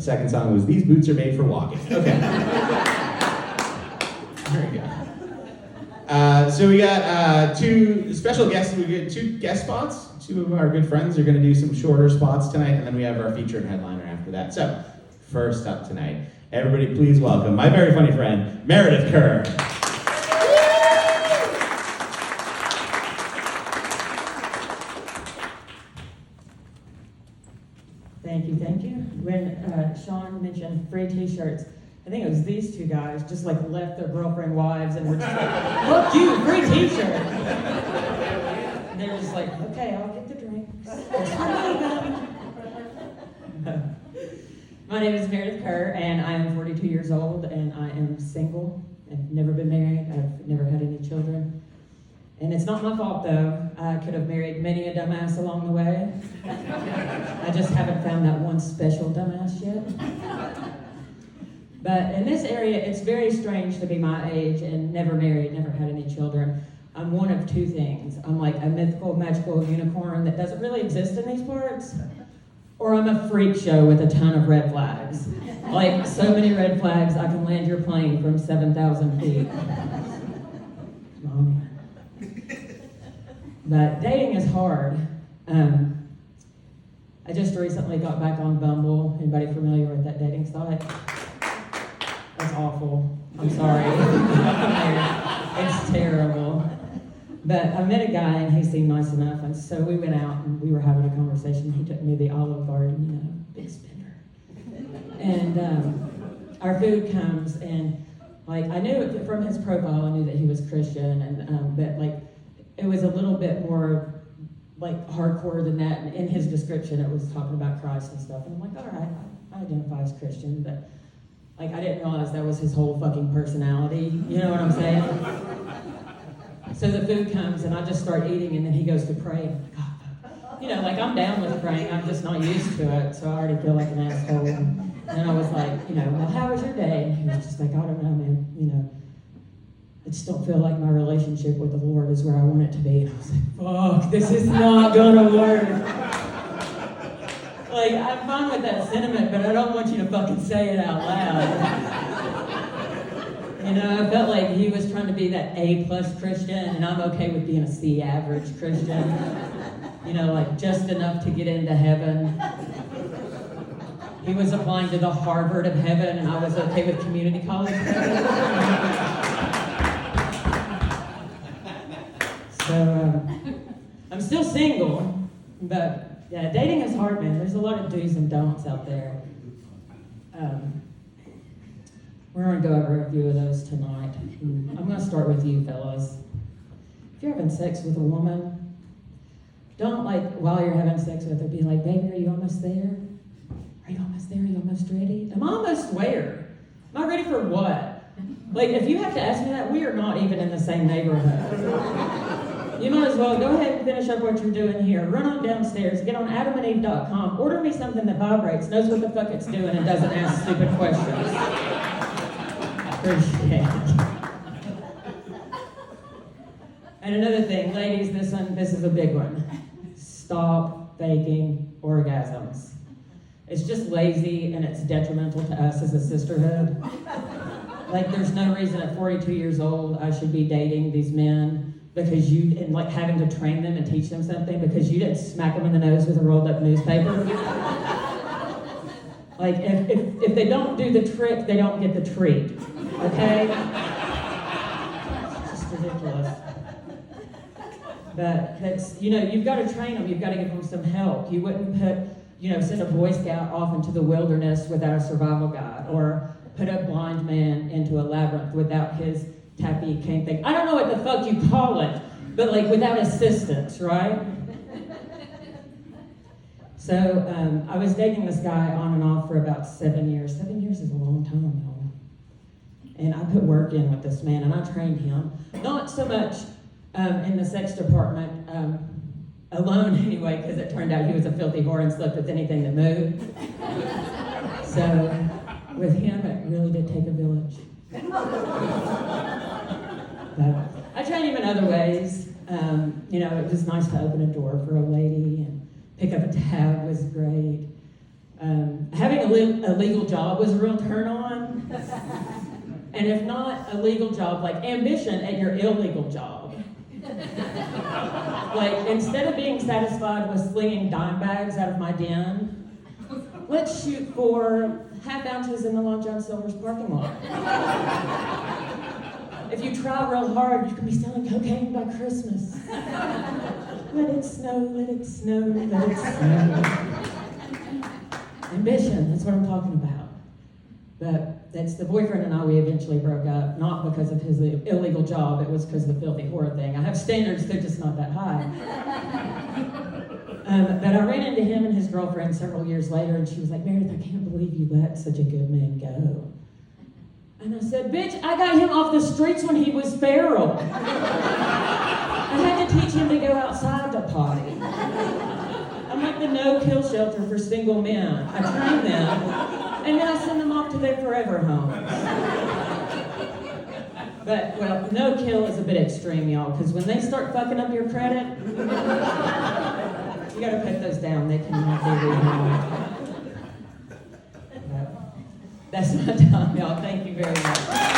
second song was These Boots Are Made for Walking. Okay. There we go. So we got two special guests. We get two guest spots. Two of our good friends are going to do some shorter spots tonight, and then we have our featured headliner after that. So, first up tonight, everybody please welcome my very funny friend, Meredith Kerr. Thank you. When Sean mentioned free t-shirts, I think it was these two guys just like left their girlfriend wives and were just like, fuck you, free t-shirt. And they were just like, okay, I'll get the drinks. My name is Meredith Kerr, and I am 42 years old, and I am single. I've never been married. I've never had any children. And it's not my fault, though. I could have married many a dumbass along the way. I just haven't found that one special dumbass yet. But in this area, it's very strange to be my age and never married, never had any children. I'm one of two things. I'm like a mythical, magical unicorn that doesn't really exist in these parts, or I'm a freak show with a ton of red flags. Like, so many red flags, I can land your plane from 7,000 feet. Oh, man. But dating is hard. I just recently got back on Bumble. Anybody familiar with that dating site? That's awful. I'm sorry. It's terrible. But I met a guy and he seemed nice enough, and so we went out and we were having a conversation. He took me to the Olive Garden, big spender. And our food comes, and like I knew it from his profile, I knew that he was Christian, and but like it was a little bit more like hardcore than that. And in his description, it was talking about Christ and stuff. And I'm like, all right, I identify as Christian, but like I didn't realize that was his whole fucking personality. You know what I'm saying? So the food comes and I just start eating, and then he goes to pray. And I'm like, oh, like I'm down with praying. I'm just not used to it, so I already feel like an asshole. And then I was like, well, how was your day? And he was just like, I don't know, man. I just don't feel like my relationship with the Lord is where I want it to be. And I was like, fuck, this is not gonna work. Like, I'm fine with that sentiment, but I don't want you to fucking say it out loud. I felt like he was trying to be that A+ Christian, and I'm okay with being a C average Christian. Like just enough to get into heaven. He was applying to the Harvard of heaven, and I was okay with community college. So, I'm still single, but yeah, dating is hard, man. There's a lot of do's and don'ts out there. We're going to go over a few of those tonight. I'm going to start with you, fellas. If you're having sex with a woman, don't, while you're having sex with her, be like, baby, are you almost there? Are you almost there? Are you almost ready? Am I almost where? Am I ready for what? If you have to ask me that, we are not even in the same neighborhood. You might as well go ahead and finish up what you're doing here. Run on downstairs, get on adamandeve.com, order me something that vibrates, knows what the fuck it's doing, and doesn't ask stupid questions. Appreciate it. And another thing, ladies, this is a big one. Stop faking orgasms. It's just lazy, and it's detrimental to us as a sisterhood. There's no reason at 42 years old I should be dating these men because having to train them and teach them something because you didn't smack them in the nose with a rolled up newspaper. If they don't do the trick, they don't get the treat. Okay? It's just ridiculous. But that's, you've got to train them. You've got to give them some help. You wouldn't send a Boy Scout off into the wilderness without a survival guide, or put a blind man into a labyrinth without his tappy cane thing. I don't know what the fuck you call it, but without assistance, right? So I was dating this guy on and off for about 7 years. 7 years is a long time, y'all. And I put work in with this man, and I trained him. Not so much in the sex department, alone anyway, because it turned out he was a filthy whore and slept with anything that moved. So with him, it really did take a village. But I trained him in other ways. It was nice to open a door for a lady, and pick up a tab was great. Having a legal job was a real turn on. And if not a legal job, like ambition at your illegal job. Like, instead of being satisfied with slinging dime bags out of my den, let's shoot for half ounces in the Long John Silver's parking lot. If you try real hard, you can be selling cocaine by Christmas. Let it snow, let it snow, let it snow. Ambition, that's what I'm talking about. But that's the boyfriend and I, we eventually broke up, not because of his illegal job, it was because of the filthy whore thing. I have standards, they're just not that high. But I ran into him and his girlfriend several years later, and she was like, Meredith, I can't believe you let such a good man go. And I said, bitch, I got him off the streets when he was feral. I had to teach him to go outside to potty. I'm like the no-kill shelter for single men. I train them, and then I send them off to their forever homes. But, well, no-kill is a bit extreme, y'all, because when they start fucking up your credit, you gotta put those down. They cannot be rehomed. That's my time, y'all. Thank you very much.